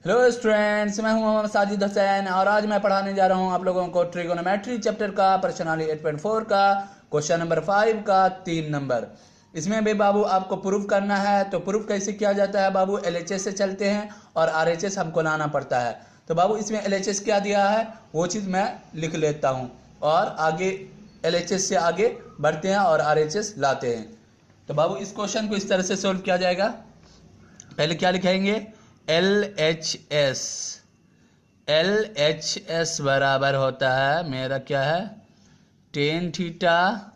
Hello students, मैं हूं मोहम्मद साजिद हुसैन और आज मैं पढ़ाने जा रहा हूं आप लोगों को ट्रिगोनोमेट्री चैप्टर का प्रश्नावली 8.4 का क्वेश्चन नंबर 5 का 3 नंबर। इसमें भी बाबू आपको प्रूफ करना है। तो प्रूफ कैसे किया जाता है बाबू? एलएचएस से चलते हैं और आरएचएस हमको लाना पड़ता है। तो बाबू इसमें एलएचएस क्या दिया है वो चीज़ मैं लिख लेता हूँ और आगे एलएचएस से आगे बढ़ते हैं और आरएचएस लाते हैं। तो बाबू इस क्वेश्चन को इस तरह से सोल्व किया जाएगा। पहले क्या लिखेंगे? एल एच एस बराबर होता है मेरा क्या है, ten theta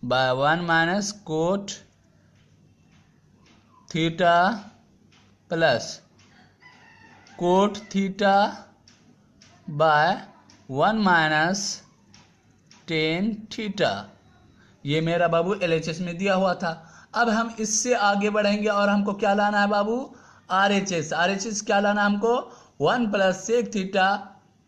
by 1 minus cot theta plus cot theta by 1 minus tan theta. ये मेरा बाबू एलएचएस में दिया हुआ था। अब हम इससे आगे बढ़ेंगे और हमको क्या लाना है बाबू? आरएचएस। आरएचएस क्या लाना है हमको? 1 plus sec theta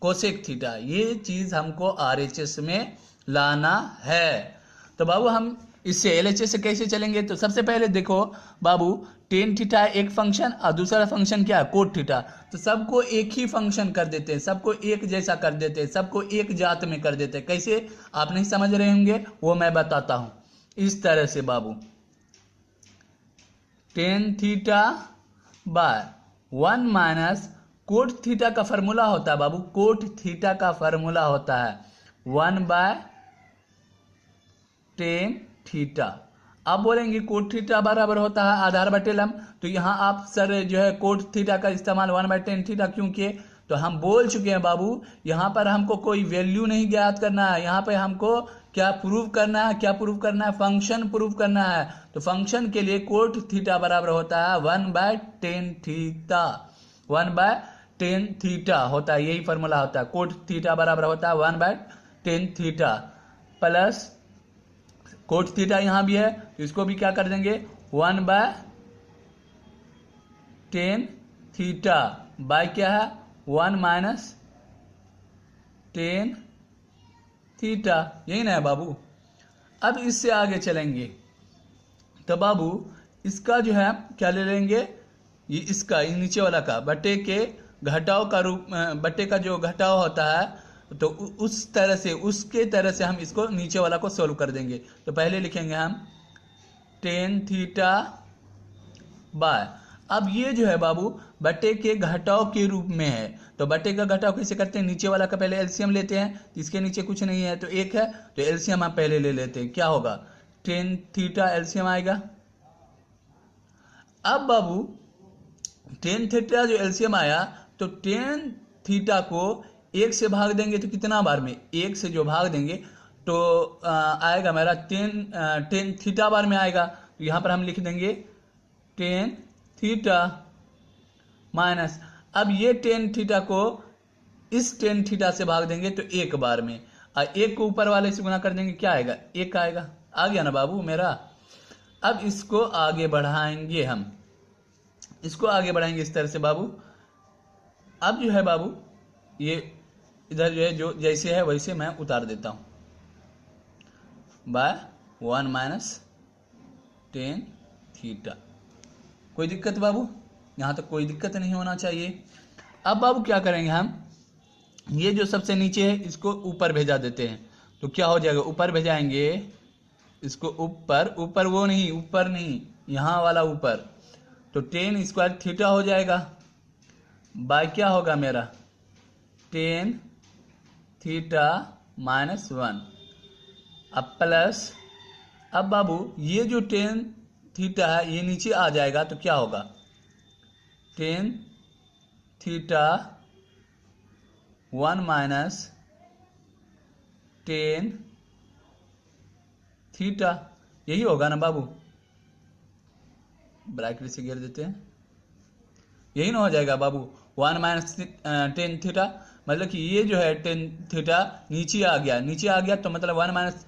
cosec theta. ये चीज़ हमको आरएचएस में लाना है। तो बाबू हम इससे एलएचएस से कैसे चलेंगे? तो सबसे पहले देखो बाबू, टेन थीटा एक फंक्शन और दूसरा फंक्शन क्या है? Cot theta. तो सबको एक ही फंक्शन कर देते हैं, सबको एक जैसा कर देते हैं, सबको एक जात में कर देते हैं। कैसे आप नहीं समझ रहे होंगे वो मैं बताता हूं। इस तरह से बाबू, tan theta by 1 minus cot theta का फॉर्मूला होता है बाबू, कोट थीटा का फॉर्मूला होता है 1 बाय टेन थीटा। आप बोलेंगे कोट थीटा बराबर होता है आधार बटे लंब। तो यहाँ आप सर जो है कोट थीटा का इस्तेमाल 1 बाय टेन थीटा क्यों किए? तो हम बोल चुके हैं बाबू, यहाँ पर हमको कोई वैल्यू नहीं ज्ञात करना है। यहाँ पे हमको क्या प्रूव करना है? क्या प्रूव करना है? फंक्शन प्रूव करना है। तो फंक्शन के लिए कोट थीटा बराबर होता है 1 by tan theta. 1 by tan theta होता है, यही फॉर्मूला होता है। कोट थीटा बराबर होता है 1 by tan theta plus cot theta यहाँ भी है तो इसको भी क्या कर देंगे? 1 बाय टेन थीटा बाय क्या है? 1 माइनस टेन थीटा। यही ना है बाबू। अब इससे आगे चलेंगे तो बाबू इसका जो है क्या ले लेंगे? ये इसका नीचे वाला का बटे के घटाव का रूप, बटे का जो घटाव होता है तो उस तरह से, उसके तरह से हम इसको नीचे वाला को सोल्व कर देंगे। तो पहले लिखेंगे हम टेन थीटा बाय, अब ये जो है बाबू बटे के घटाव के रूप में है। तो बटे का घटाव कैसे करते हैं? नीचे वाला का पहले एलसीएम लेते हैं। इसके नीचे कुछ नहीं है तो एक है तो एलसीएम हम पहले ले लेते हैं। क्या होगा? टेन थीटा एलसीएम आएगा। अब बाबू टेन थीटा जो एलसीएम आया तो टेन थीटा को एक से भाग देंगे तो कितना बार में? एक से जो भाग देंगे तो आएगा मेरा टेन थीटा बार में आएगा। तो यहाँ पर हम लिख देंगे टेन थीटा माइनस, अब ये टेन थीटा को इस टेन थीटा से भाग देंगे तो एक बार में, और एक को ऊपर वाले से गुना कर देंगे, क्या आएगा? एक आएगा। आ गया ना बाबू मेरा। अब इसको आगे बढ़ाएंगे, हम इसको आगे बढ़ाएंगे इस तरह से बाबू। अब जो है बाबू ये इधर जो है जो जैसे है वैसे मैं उतार देता हूं बाय 1 माइनस टेन थीटा। कोई दिक्कत बाबू? यहां तक कोई दिक्कत नहीं होना चाहिए। अब बाबू क्या करेंगे हम, ये जो सबसे नीचे है इसको ऊपर भेजा देते हैं। तो क्या हो जाएगा? ऊपर भेजाएंगे इसको ऊपर, ऊपर वो नहीं, ऊपर नहीं, यहां वाला ऊपर। तो टेन स्क्वायर थीटा हो जाएगा बाय क्या होगा मेरा? Tan theta minus 1। अब प्लस, अब बाबू ये जो टेन थीटा है ये नीचे आ जाएगा तो क्या होगा? Tan theta 1 minus tan theta, यही होगा ना बाबू? ब्रैकेट से घेर देते हैं, यही ना हो जाएगा बाबू? 1 माइनस टेन थीटा, मतलब कि ये जो है टेन थीटा नीचे आ गया, नीचे आ गया तो मतलब 1 माइनस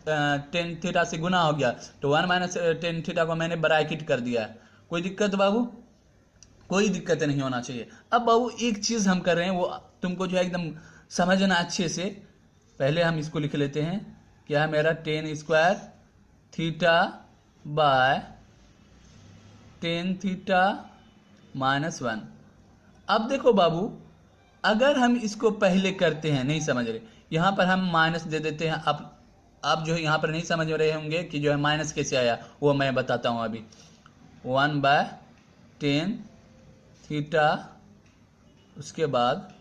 टेन थीटा से गुना हो गया। तो 1 माइनस टेन थीटा को मैंने ब्रैकेट कर दिया है। कोई दिक्कत बाबू? कोई दिक्कत नहीं होना चाहिए। अब बाबू एक चीज़ हम कर रहे हैं वो तुमको जो है एकदम समझना अच्छे से। पहले हम इसको लिख लेते हैं, क्या है मेरा? Ten square theta by tan theta minus 1। अब देखो बाबू, अगर हम इसको पहले करते हैं, नहीं समझ रहे, यहाँ पर हम माइनस दे देते हैं। आप जो है यहाँ पर नहीं समझ रहे होंगे कि जो है माइनस कैसे आया, वो मैं बताता हूँ अभी। 1/10 थीटा, उसके बाद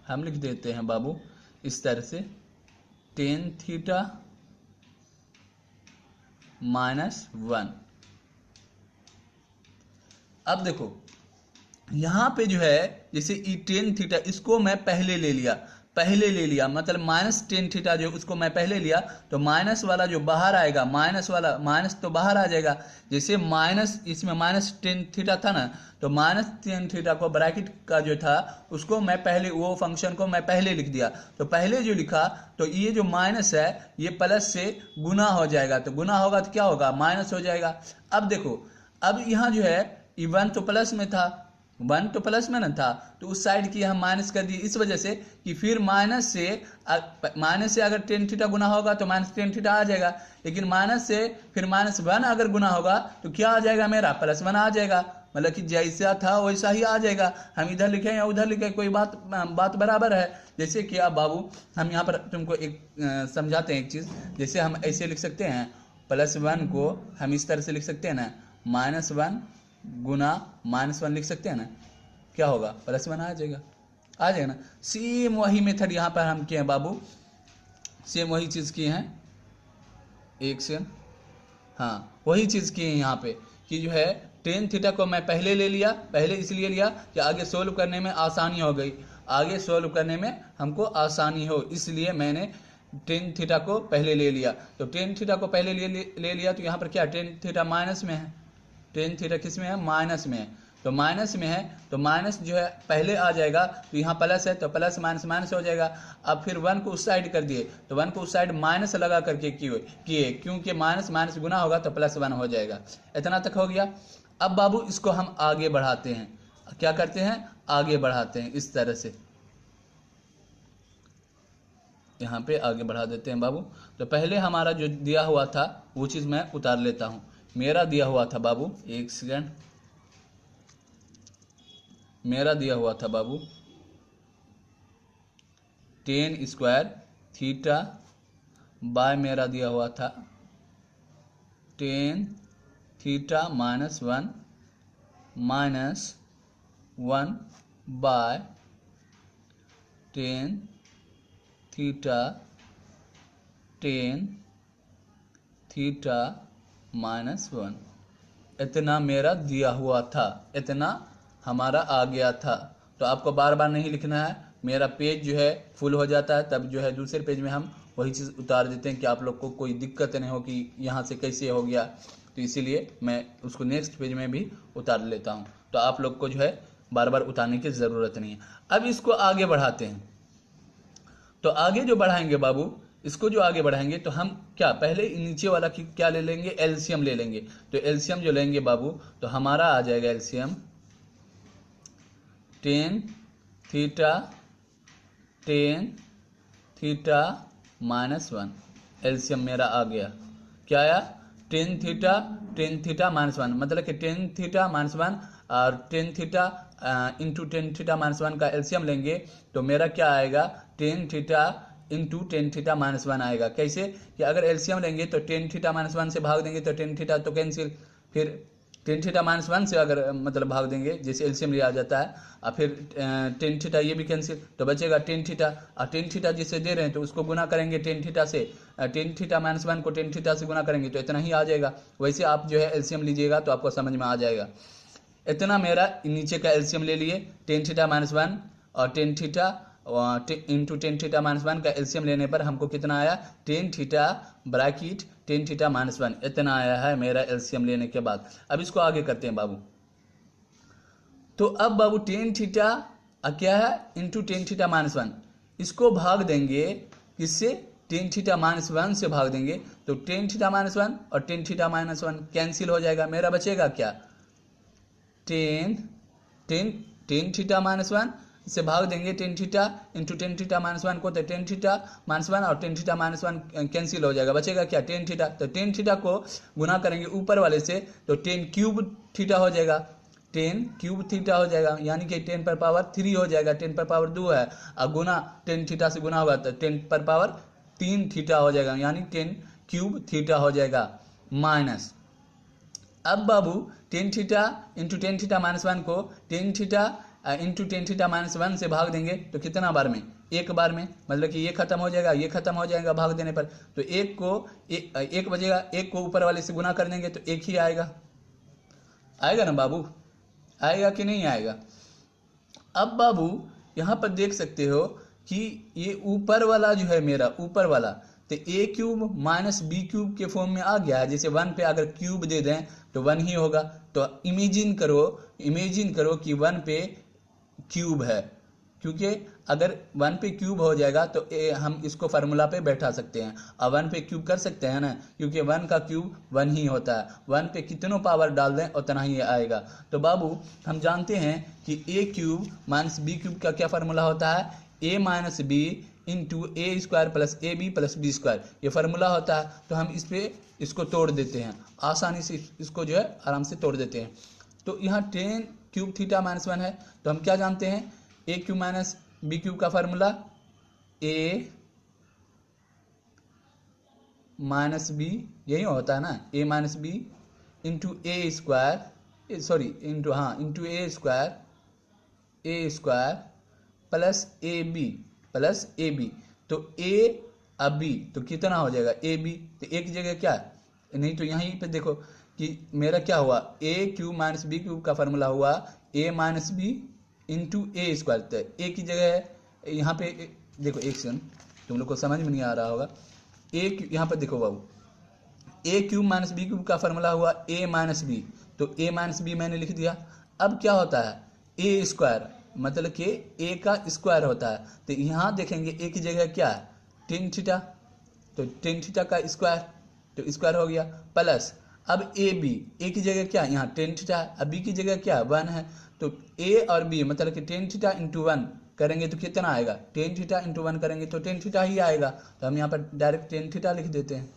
हम लिख देते हैं बाबू इस तरह से 10 थीटा -1। अब देखो यहाँ पे जो है जैसे ई 10 थीटा, इसको मैं पहले ले लिया, मतलब -10 थीटा जो उसको मैं पहले लिया, तो माइनस वाला जो बाहर आएगा, माइनस तो बाहर आ जाएगा। जैसे माइनस, इसमें -10 थीटा था ना, तो -10 थीटा को ब्रैकेट का जो था उसको मैं पहले, वो फंक्शन को मैं पहले लिख दिया। तो पहले जो लिखा, तो ये जो माइनस है ये प्लस से गुना हो जाएगा, तो गुना होगा तो क्या होगा, माइनस हो जाएगा। अब देखो, अब यहाँ जो है ये 1 तो प्लस में था, 1 तो प्लस में न था, तो उस साइड की हम माइनस कर दिए, इस वजह से कि फिर माइनस से अगर 10 थीटा गुना होगा तो -10 थीटा आ जाएगा, लेकिन माइनस से फिर -1 अगर गुना होगा तो क्या आ जाएगा, मेरा +1 आ जाएगा। मतलब कि जैसा था वैसा ही आ जाएगा, हम इधर लिखें या उधर लिखें, कोई बात बराबर है। जैसे कि आप बाबू, हम यहाँ पर तुमको एक समझाते हैं एक चीज़। जैसे हम ऐसे लिख सकते हैं, +1 को हम इस तरह से लिख सकते हैं ना, -1 गुना -1 लिख सकते हैं ना, क्या होगा, +1 आ जाएगा ना। सेम वही मेथड यहाँ पर हम किए हैं बाबू, सेम वही चीज़ किए हैं, एक से, हाँ वही चीज़ किए हैं यहाँ पे कि जो है 10 थीटा को मैं पहले ले लिया, पहले इसलिए लिया कि आगे सोल्व करने में आसानी हो गई, आगे सोल्व करने में हमको आसानी हो, इसलिए मैंने 10 थीटा को पहले ले लिया। तो 10 थीटा को पहले ले लिया, तो यहाँ पर क्या 10 थीटा माइनस में है, 10 थीटा किस में है, माइनस में है, तो माइनस में है, तो माइनस जो है पहले आ जाएगा, तो यहाँ प्लस है तो प्लस माइनस माइनस हो जाएगा। अब फिर 1 को उस साइड कर दिए, तो 1 को उस साइड माइनस लगा करके किए, क्योंकि माइनस माइनस गुना होगा तो +1 हो जाएगा। इतना तक हो गया। अब बाबू इसको हम आगे बढ़ाते हैं, क्या करते हैं, आगे बढ़ाते हैं इस तरह से, यहाँ पे आगे बढ़ा देते हैं बाबू। तो पहले हमारा जो दिया हुआ था वो चीज़ मैं उतार लेता हूँ। मेरा दिया हुआ था बाबू, एक सेकंड, मेरा दिया हुआ था बाबू 10 स्क्वायर थीटा बाय, मेरा दिया हुआ था 10 थीटा -1 बाय 10 थीटा -1, इतना मेरा दिया हुआ था, इतना हमारा आ गया था। तो आपको बार बार नहीं लिखना है, मेरा पेज जो है फुल हो जाता है, तब जो है दूसरे पेज में हम वही चीज़ उतार देते हैं कि आप लोग को कोई दिक्कत नहीं हो कि यहाँ से कैसे हो गया, तो इसीलिए मैं उसको नेक्स्ट पेज में भी उतार लेता हूँ। तो आप लोग को जो है बार बार उतारने की ज़रूरत नहीं है। अब इसको आगे बढ़ाते हैं, तो आगे जो बढ़ाएंगे बाबू, इसको जो आगे बढ़ाएंगे तो हम क्या, पहले नीचे वाला की क्या ले लेंगे, एलसीएम ले लेंगे। तो एलसीएम जो लेंगे बाबू, तो हमारा आ जाएगा एलसीएम 10 थीटा -1, एलसीएम मेरा आ गया, क्या आया, 10 थीटा -1, मतलब कि 10 थीटा -1 और 10 थीटा इंटू 10 थीटा -1 का एलसीएम लेंगे, तो मेरा क्या आएगा, 10 थीटा इंटू 10 थीटा -1 आएगा। कैसे कि अगर एलसीएम लेंगे तो 10 थीटा -1 से भाग देंगे तो 10 थीटा तो कैंसिल, फिर 10 थीटा -1 से अगर मतलब भाग देंगे, जैसे एलसीएम लिया जाता है, और फिर 10 थीटा ये भी कैंसिल, तो बचेगा 10 थीटा, और 10 थीटा जिसे दे रहे हैं तो उसको गुना करेंगे 10 थीटा से, 10 थीटा -1 को 10 थीटा से गुना करेंगे तो इतना ही आ जाएगा। वैसे आप जो है एलसीएम लीजिएगा तो आपको समझ में आ जाएगा। इतना मेरा नीचे का एलसीएम ले लिए, 10 थीटा -1 और 10 थीटा इंटू 10 थीटा -1 का एलसीएम लेने पर हमको कितना आया, 10 थीटा ब्रैकेट 10 थीटा -1, इतना आया है मेरा एलसीएम लेने के बाद। अब इसको आगे करते हैं बाबू। तो अब बाबू 10 थीटा क्या है, इंटू 10 थीटा -1, इसको भाग देंगे किससे, 10 थीटा -1 से भाग देंगे, तो 10 थीटा -1 और 10 थीटा -1 कैंसिल हो जाएगा, मेरा बचेगा क्या, 10 थीटा -1 से भाग देंगे 10 थीटा इंटू 10 थीटा -1 को, तो 10 थीटा -1 और 10 थीटा -1 कैंसिल हो जाएगा, बचेगा क्या, 10 थीटा। तो 10 थीटा को गुना करेंगे ऊपर वाले से, तो 10 क्यूब थीटा हो जाएगा, टेन क्यूब थीटा हो जाएगा, यानी कि 10 पर पावर 3 हो जाएगा, 10 पर पावर 2 है, और गुना 10 थीटा से गुना होगा तो 10 पर पावर 3 थीटा हो जाएगा, यानी 10 क्यूब थीटा हो जाएगा माइनस। अब बाबू 10 थीटा इंटू 10 थीटा माइनस 1 को 10 थीटा इंटू 10 थीटा माइनस 1 से भाग देंगे तो कितना बार में, एक बार में, मतलब कि ये खत्म हो जाएगा, ये खत्म हो जाएगा भाग देने पर, तो एक को एक बचेगा, एक को ऊपर वाले से गुना कर देंगे तो एक ही आएगा, आएगा ना बाबू, आएगा कि नहीं आएगा। अब बाबू यहाँ पर देख सकते हो कि ये ऊपर वाला जो है मेरा ऊपर वाला, तो ए क्यूब माइनस बी क्यूब के फॉर्म में आ गया है। जैसे 1 पे अगर क्यूब दे दें तो 1 ही होगा, तो इमेजिन करो कि 1 पे क्यूब है, क्योंकि अगर 1 पे क्यूब हो जाएगा तो हम इसको फार्मूला पे बैठा सकते हैं, और 1 पे क्यूब कर सकते हैं ना, क्योंकि 1 का क्यूब 1 ही होता है, 1 पे कितनों पावर डाल दें उतना ही आएगा। तो बाबू हम जानते हैं कि a cube minus b cube का क्या फार्मूला होता है, a minus b into a square plus a b plus b square, ये फार्मूला होता है। तो हम इस पे इसको तोड़ देते हैं, आसानी से इसको जो है आराम से तोड़ देते हैं। तो यहाँ 10 क्यूब थीटा माइनस 1 है, तो हम क्या जानते हैं, a cube minus b cube का फार्मूला ए माइनस बी, यही होता है ना, a minus b into a square, sorry into a square plus a b, तो ए अब बी तो कितना हो जाएगा, ए बी, तो ए की जगह क्या, नहीं तो यहीं पे देखो कि मेरा क्या हुआ, ए क्यूब माइनस बी क्यूब का फार्मूला हुआ ए minus b into a square, तो ए की जगह है यहाँ पे देखो, एक सेकंड तुम लोग को समझ में नहीं आ रहा होगा, यहाँ पर देखो बाबू, ए क्यूब माइनस बी क्यूब का फार्मूला हुआ ए माइनस बी, तो ए माइनस बी मैंने लिख दिया। अब क्या होता है, ए स्क्वायर मतलब कि ए का स्क्वायर होता है, तो यहाँ देखेंगे ए की जगह क्या है, टेन थीटा, तो टेन थीटा का स्क्वायर, तो स्क्वायर हो गया, प्लस अब ए बी, ए की जगह क्या, यहाँ टेन थीटा है, अब बी की जगह क्या 1 है, तो ए और बी मतलब कि टेन थीटा इंटू 1 करेंगे तो कितना आएगा, टेन थीटा इंटू 1 करेंगे तो टेन थीटा ही आएगा, तो हम यहाँ पर डायरेक्ट टेन थीटा लिख देते हैं।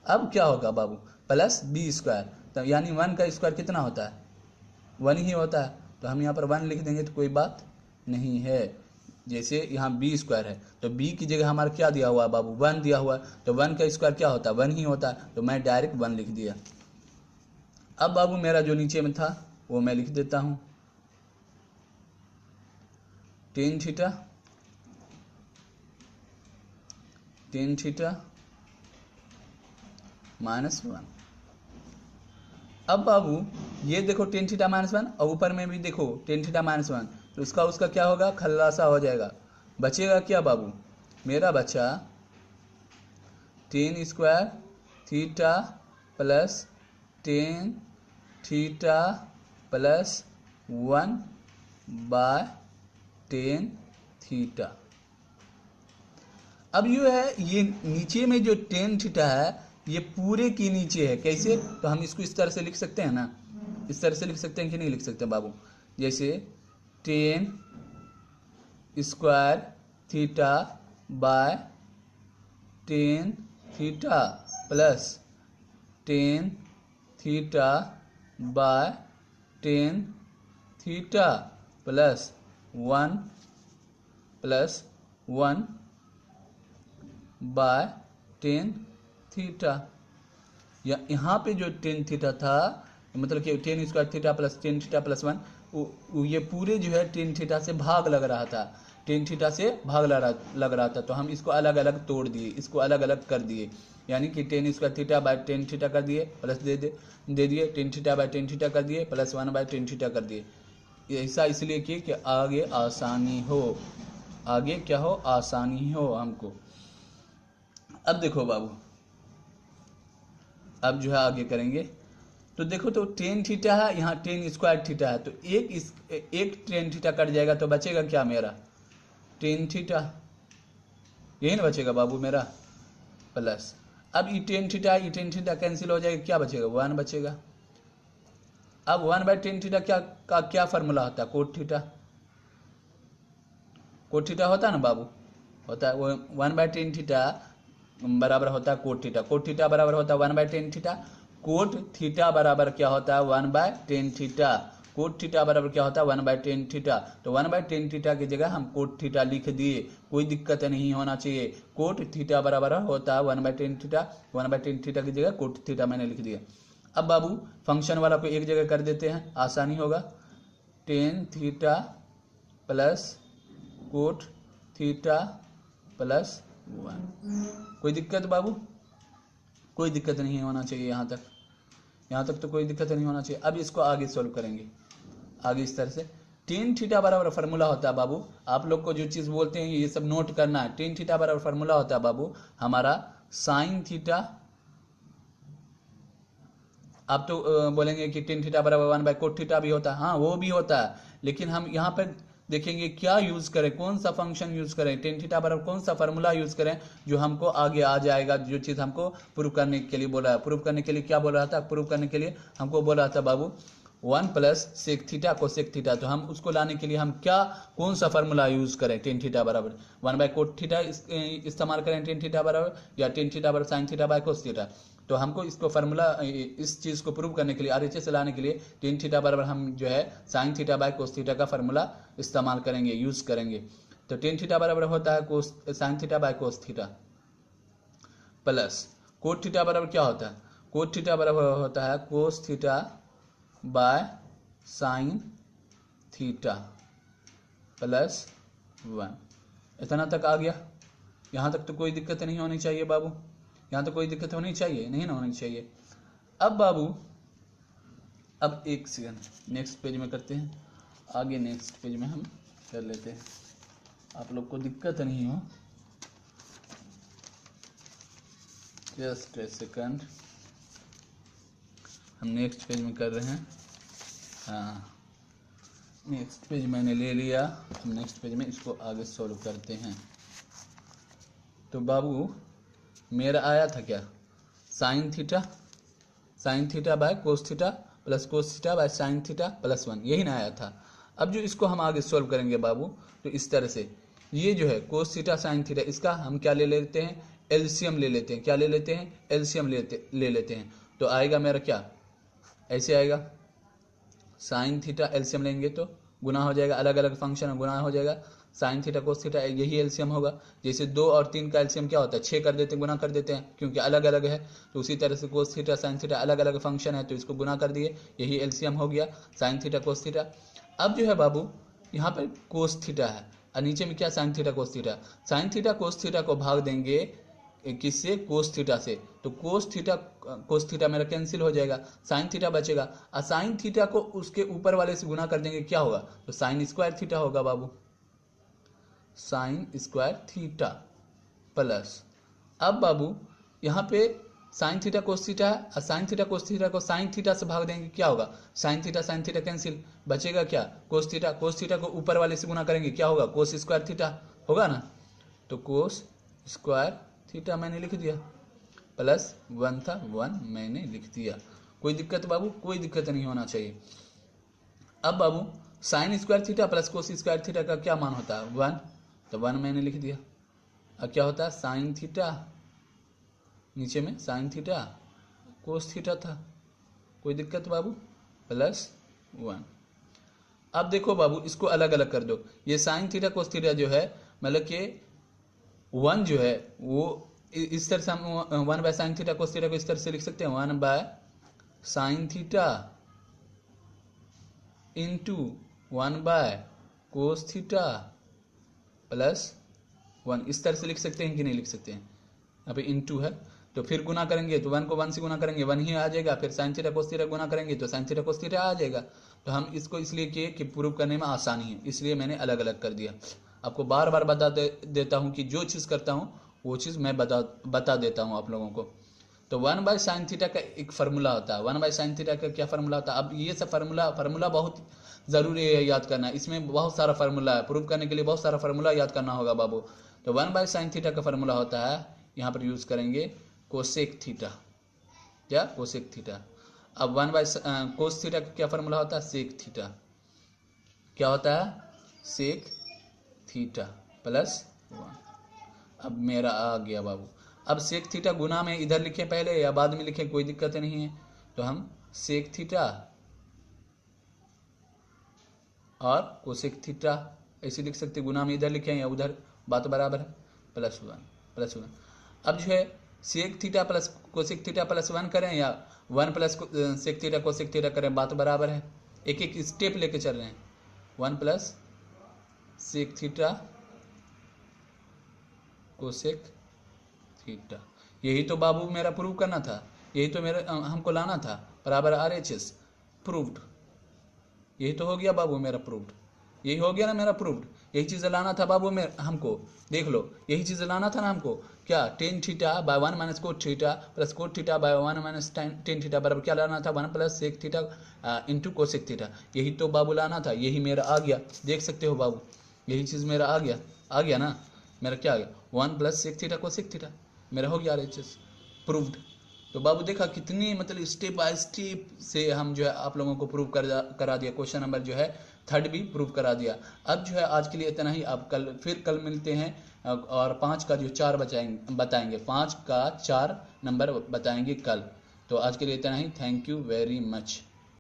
अब क्या होगा बाबू, प्लस बी स्क्वायर, तो यानी 1 का स्क्वायर कितना होता है, 1 ही होता है, तो हम यहाँ पर 1 लिख देंगे तो कोई बात नहीं है। जैसे यहाँ बी स्क्वायर है, तो बी की जगह हमारा क्या दिया हुआ है बाबू, 1 दिया हुआ है, तो 1 का स्क्वायर क्या होता है, 1 ही होता है, तो मैं डायरेक्ट 1 लिख दिया। अब बाबू मेरा जो नीचे में था वो मैं लिख देता हूँ, टेन थीटा माइनस 1। अब बाबू ये देखो टेन थीटा माइनस 1, और ऊपर में भी देखो टेन थीटा माइनस 1, तो उसका क्या होगा, खल्लासा हो जाएगा, बचेगा क्या बाबू, मेरा बचा ten square theta plus tan theta plus 1 by tan theta. अब ये है, ये नीचे में जो टेन थीटा है ये पूरे के नीचे है, कैसे, तो हम इसको इस तरह से लिख सकते हैं ना, इस तरह से लिख सकते हैं कि नहीं लिख सकते बाबू, जैसे ten square theta by tan theta plus ten theta by tan theta plus 1 by tan theta. या यहाँ पे जो टेन थीटा था, मतलब कि ten square theta plus tan theta plus 1, ये पूरे जो है टेन थीटा से भाग लग रहा था, टेन थीटा से भाग लग रहा था, तो हम इसको अलग अलग तोड़ दिए, इसको अलग अलग कर दिए, यानी कि ten square theta by tan theta कर दिए, प्लस दे दिए ten theta by tan theta कर दिए, प्लस 1 बाय टेन थीटा कर दिए। ऐसा इसलिए कि आगे आसानी हो, आगे क्या हो, आसानी हो हमको। अब देखो बाबू, अब जो है आगे करेंगे, तो देखो तो टेन थीटा है, यहाँ टेन स्क्वायर थीटा है, तो एक टेन थीटा कट जाएगा तो बचेगा क्या मेरा, टेन थीटा, यही ना बचेगा बाबू मेरा, प्लस अब ई टेन थीटा कैंसिल हो जाएगा, क्या बचेगा, 1 बचेगा। अब 1 बाय टेन थीटा क्या फार्मूला होता है, कोट थीटा होता है ना बाबू, होता है वो 1 बाय टेन थीटा बराबर होता है कोट थीटा बराबर होता है 1 by tan theta, cot theta बराबर क्या होता है 1/tan थीटा। कोट थीटा बराबर क्या होता है 1/tan थीटा। तो 1/tan थीटा की जगह हम कोट थीटा लिख दिए, कोई दिक्कत नहीं होना चाहिए। कोट थीटा बराबर होता है 1/tan थीटा, 1/tan थीटा की जगह कोट थीटा मैंने लिख दिया। अब बाबू फंक्शन वाला को एक जगह कर देते हैं, आसानी होगा। tan theta plus cot theta plus 1। कोई दिक्कत बाबू? कोई दिक्कत नहीं होना चाहिए। यहाँ तक तो कोई दिक्कत नहीं होना चाहिए। अब इसको आगे सॉल्व करेंगे, आगे इस तरह से। tan थीटा बराबर फार्मूला होता है बाबू, आप लोग को जो चीज बोलते हैं ये सब नोट करना है। tan थीटा बराबर फार्मूला होता है बाबू हमारा sin थीटा। आप तो बोलेंगे कि tan थीटा बराबर 1/cot थीटा भी होता है, हाँ वो भी होता है, लेकिन हम यहाँ पर देखेंगे क्या यूज करें, कौन सा फंक्शन यूज करें, tan थीटा बराबर कौन सा फार्मूला यूज करें जो हमको आगे आ जाएगा। जो चीज हमको प्रूव करने के लिए बोला है, प्रूव करने के लिए क्या बोल रहा था, प्रूव करने के लिए हमको बोल रहा था बाबू 1 plus sec theta cosec theta. तो हम उसको लाने के लिए हम क्या कौन सा फार्मूला यूज करें, tan थीटा बराबर 1/cot थीटा इस्तेमाल करें tan थीटा बराबर, या tan थीटा बराबर sin theta by cos theta. तो हमको इसको फार्मूला इस चीज को प्रूव करने के लिए RHS से लाने के लिए tan थीटा बराबर हम जो है sin theta by cos theta का फार्मूला इस्तेमाल करेंगे, यूज करेंगे। तो tan थीटा बराबर होता है sin theta by cos theta plus cot theta बराबर क्या होता है, cot थीटा बराबर होता है cos theta by sin theta plus 1। इतना तक आ गया। यहाँ तक तो कोई दिक्कत नहीं होनी चाहिए बाबू, यहाँ तो कोई दिक्कत होनी चाहिए नहीं ना होनी चाहिए। अब बाबू अब एक सेकंड नेक्स्ट पेज में करते हैं, आगे नेक्स्ट पेज में हम कर लेते हैं, आप लोग को दिक्कत नहीं हो। जस्ट ए सेकंड, हम नेक्स्ट पेज में कर रहे हैं। हाँ नेक्स्ट पेज मैंने ले लिया, हम नेक्स्ट पेज में इसको आगे सॉल्व करते हैं। तो बाबू मेरा आया था क्या sin theta by cos theta plus cos theta by sin theta plus 1, यही ना आया था। अब जो इसको हम आगे सॉल्व करेंगे बाबू तो इस तरह से, ये जो है कोस थीटा sin थीटा इसका हम क्या ले लेते हैं, एलसीएम ले लेते हैं। क्या ले लेते हैं, एलसीएम ले लेते हैं। तो आएगा मेरा क्या, ऐसे आएगा sin थीटा एलसीएम लेंगे तो गुना हो जाएगा, अलग अलग फंक्शन गुना हो जाएगा। sin थीटा कोस थीटा यही एलसीएम होगा। जैसे 2 और 3 का एलसीएम क्या होता है 6 कर देते हैं, गुना कर देते हैं क्योंकि अलग अलग है। तो उसी तरह से कोस थीटा sin थीटा अलग अलग फंक्शन है तो इसको गुना कर दिए, यही एलसीएम हो गया sin थीटा कोस थीटा। अब जो है बाबू यहाँ पर कोस थीटा है और नीचे में क्या sin थीटा कोस थीटा को भाग देंगे किससे, कोस थीटा से। तो कोस थीटा मेरा कैंसिल हो जाएगा, sin थीटा बचेगा और sin थीटा को उसके ऊपर वाले से गुना कर देंगे, क्या होगा तो sin स्क्वायर थीटा होगा बाबू, sin स्क्वायर थीटा प्लस। अब बाबू यहाँ पे sin थीटा कोस थीटा है और sin थीटा कोस थीटा को sin थीटा से भाग देंगे, क्या होगा sin थीटा कैंसिल, बचेगा क्या कोस थीटा को ऊपर वाले से गुना करेंगे, क्या होगा कोस स्क्वायर थीटा होगा ना। तो कोस स्क्वायर थीटा मैंने लिख दिया प्लस 1 था 1 मैंने लिख दिया। कोई दिक्कत बाबू, कोई दिक्कत नहीं होना चाहिए। अब बाबू sin square theta plus cos square theta का क्या मान होता है 1, तो 1 मैंने लिख दिया। अब क्या होता है sin थीटा, नीचे में sin थीटा कोस थीटा था, कोई दिक्कत बाबू प्लस 1। अब देखो बाबू इसको अलग अलग कर दो, ये sin थीटा कोस थीटा जो है मतलब कि 1 जो है वो इस तरह से हम 1 by sin theta cos theta को इस तरह से लिख सकते हैं 1 by sin theta into 1 by cos theta plus 1, इस तरह से लिख सकते हैं कि नहीं लिख सकते हैं। यहाँ पे इंटू है तो फिर गुना करेंगे तो 1 को 1 से गुना करेंगे 1 ही आ जाएगा, फिर sin थीटा कोस थीटा गुना करेंगे तो sin थीटा कोस थीटा आ जाएगा। तो हम इसको इसलिए किए कि प्रूव करने में आसानी है, इसलिए मैंने अलग अलग कर दिया। आपको बार बार बता देता हूँ कि जो चीज़ करता हूँ वो चीज़ मैं बता देता हूँ आप लोगों को। तो 1 बाय sin थीटा का एक फार्मूला होता है, 1 बाय sin थीटा का क्या फार्मूला होता है। अब ये सब फार्मूला बहुत ज़रूरी है याद करना, इसमें बहुत सारा फार्मूला है, प्रूव करने के लिए बहुत सारा फार्मूला याद करना होगा बाबू। तो 1 बाय sin थीटा का फार्मूला होता है, यहाँ पर यूज़ करेंगे कोसेक थीटा, क्या कोसेक थीटा। अब 1 बाय कोस थीटा का क्या फार्मूला होता है सेक थीटा, क्या होता है सेक थीटा प्लस 1। अब मेरा आ गया बाबू। अब सेक थीटा गुना में इधर लिखे पहले या बाद में लिखे कोई दिक्कत नहीं है, तो हम सेक थीटा और कोसेक थीटा ऐसे लिख सकते, गुना में इधर लिखे या उधर, बात बराबर है, +1 अब जो है sec theta plus cosec theta +1 करें या 1 plus sec theta cosec theta करें, बात बराबर है। एक एक स्टेप लेके चल रहे हैं। 1 plus sec theta cosec theta, यही तो बाबू मेरा प्रूव करना था, यही तो मेरा हमको लाना था, बराबर RHS प्रूव्ड। यही तो हो गया बाबू मेरा प्रूव्ड, यही हो गया ना मेरा प्रूव्ड। यही चीज़ लाना था बाबू में हमको, देख लो यही चीज़ लाना था ना हमको, क्या tan theta by 1 minus cot theta plus cot theta by 1 minus tan theta बराबर क्या लाना था, 1 plus sec theta into cosec theta. यही तो बाबू लाना था, यही मेरा आ गया, देख सकते हो बाबू, यही चीज़ मेरा आ गया ना, मेरा क्या आ गया 1 plus sec theta cosec theta, मेरा हो गया RHS प्रूव्ड। तो बाबू देखा कितनी मतलब स्टेप बाय स्टेप से हम जो है आप लोगों को प्रूव करा दिया। क्वेश्चन नंबर जो है 3rd भी प्रूव करा दिया। अब जो है आज के लिए इतना ही, अब कल मिलते हैं और 5 का जो 4 बताएंगे 5 का 4 नंबर बताएंगे कल। तो आज के लिए इतना ही, थैंक यू वेरी मच।